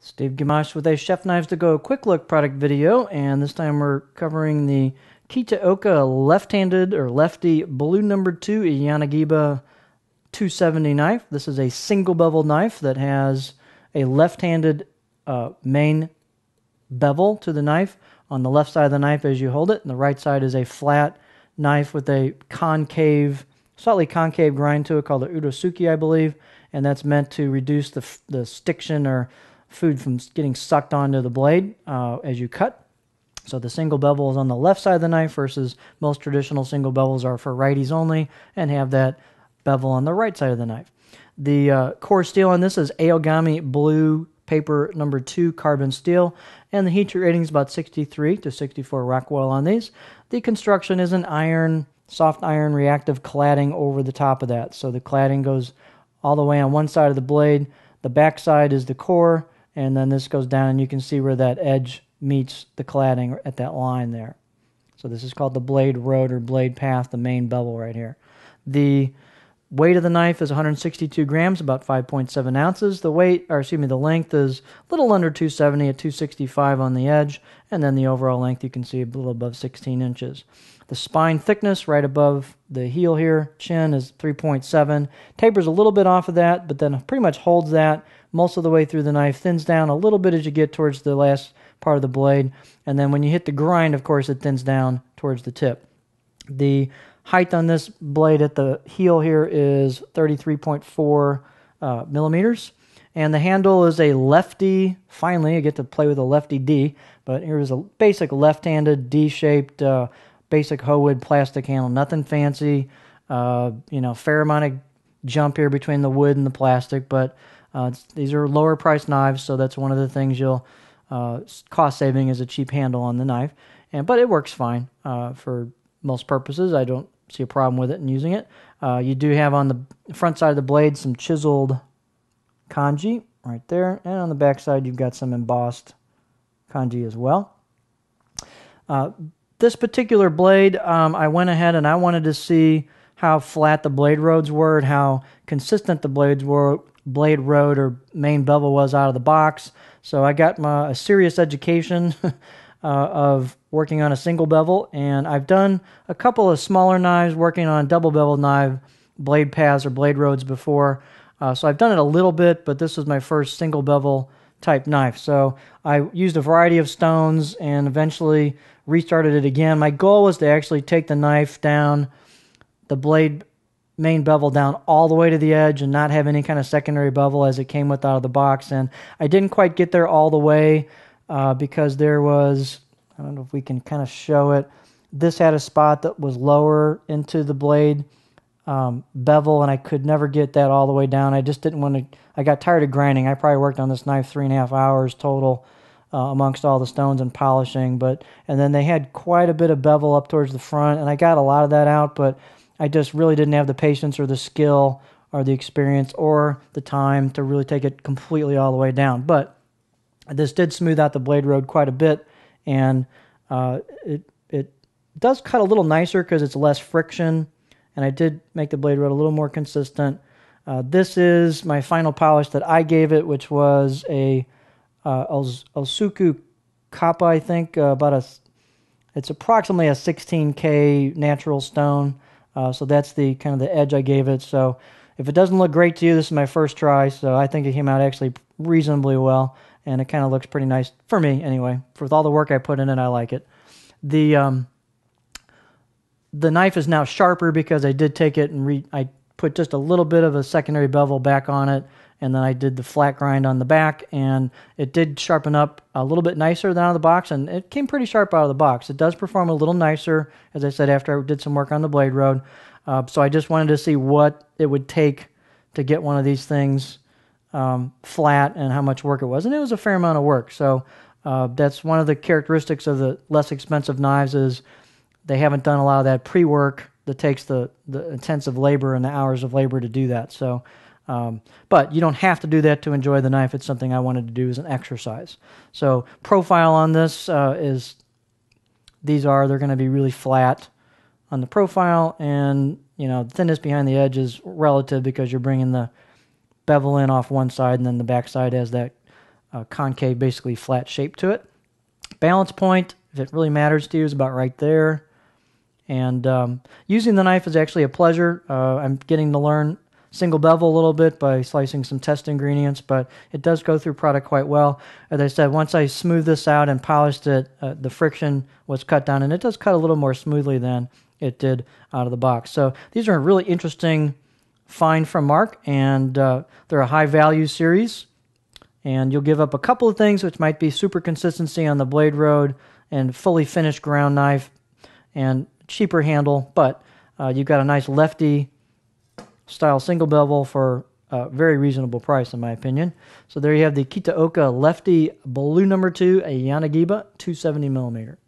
Steve Gamache with a Chef Knives to Go quick look product video, and this time we're covering the Kitaoka left-handed or lefty blue number 2 Yanagiba 270 knife. This is a single bevel knife that has a left-handed main bevel to the knife on the left side of the knife as you hold it, and the right side is a flat knife with a concave, slightly concave grind to it called the udosuki, I believe, and that's meant to reduce the stiction or food from getting sucked onto the blade as you cut. So the single bevel is on the left side of the knife versus most traditional single bevels are for righties only and have that bevel on the right side of the knife. The core steel on this is Aogami blue paper number 2 carbon steel, and the heat treat rating is about 63 to 64 Rockwell on these. The construction is an iron, soft iron reactive cladding over the top of that. So the cladding goes all the way on one side of the blade. The back side is the core, and then this goes down, and you can see where that edge meets the cladding at that line there. So this is called the blade road or blade path, the main bevel right here. The weight of the knife is 162 grams, about 5.7 ounces. The length is a little under 270 at 265 on the edge, and then the overall length you can see a little above 16 inches. The spine thickness right above the heel here, chin, is 3.7. Tapers a little bit off of that, but then pretty much holds that most of the way through the knife. Thins down a little bit as you get towards the last part of the blade, and then when you hit the grind, of course, it thins down towards the tip. The height on this blade at the heel here is 33.4 millimeters, and the handle is a lefty. Finally, I get to play with a lefty D, but here's a basic left-handed D-shaped basic Howood plastic handle. Nothing fancy, fair amount of jump here between the wood and the plastic, but these are lower priced knives, so that's one of the things you'll cost saving is a cheap handle on the knife, but it works fine for most purposes. I don't see a problem with it and using it. You do have on the front side of the blade some chiseled kanji right there, and on the back side you've got some embossed kanji as well. This particular blade, I went ahead and I wanted to see how flat the blade roads were and how consistent the blade road or main bevel was out of the box. So I got a serious education of working on a single bevel, and I've done a couple of smaller knives working on double bevel knife blade paths or blade roads before. So I've done it a little bit, but this was my first single bevel type knife. So I used a variety of stones and eventually restarted it again. My goal was to actually take the knife down, the blade main bevel down all the way to the edge and not have any kind of secondary bevel as it came with out of the box. And I didn't quite get there all the way because there was, I don't know if we can kind of show it, this had a spot that was lower into the blade bevel, and I could never get that all the way down. I just didn't want to, I got tired of grinding. I probably worked on this knife 3.5 hours total amongst all the stones and polishing, and then they had quite a bit of bevel up towards the front, and I got a lot of that out, but I just really didn't have the patience or the skill or the experience or the time to really take it completely all the way down. But this did smooth out the blade road quite a bit, and it does cut a little nicer because it's less friction, and I did make the blade road a little more consistent. This is my final polish that I gave it, which was a Osuku Kappa, I think, it's approximately a 16K natural stone. So that's the kind of the edge I gave it. So if it doesn't look great to you, this is my first try. So I think it came out actually reasonably well, and it kind of looks pretty nice for me anyway. For all the work I put in it, I like it. The knife is now sharper because I did take it and I put just a little bit of a secondary bevel back on it, and then I did the flat grind on the back, and it did sharpen up a little bit nicer than out of the box, and it came pretty sharp out of the box. It does perform a little nicer, as I said, after I did some work on the blade road. So I just wanted to see what it would take to get one of these things flat and how much work it was, and it was a fair amount of work. So that's one of the characteristics of the less expensive knives is they haven't done a lot of that pre-work that takes the intensive labor and the hours of labor to do that. So but you don't have to do that to enjoy the knife. It's something I wanted to do as an exercise. So profile on this is they're going to be really flat on the profile, and thinness behind the edge is relative because you're bringing the bevel in off one side, and then the back side has that concave, basically flat shape to it. Balance point, if it really matters to you, is about right there. And using the knife is actually a pleasure. I'm getting to learn single bevel a little bit by slicing some test ingredients, but it does go through product quite well. As I said, once I smoothed this out and polished it, the friction was cut down, and it does cut a little more smoothly than it did out of the box. So these are a really interesting find from Mark, and they're a high-value series. And you'll give up a couple of things, which might be super consistency on the blade road and fully finished ground knife and cheaper handle, but you've got a nice Lefty style single bevel for a very reasonable price, in my opinion. So there you have the Kitaoka Lefty Blue No. 2, a Yanagiba 270 millimeter.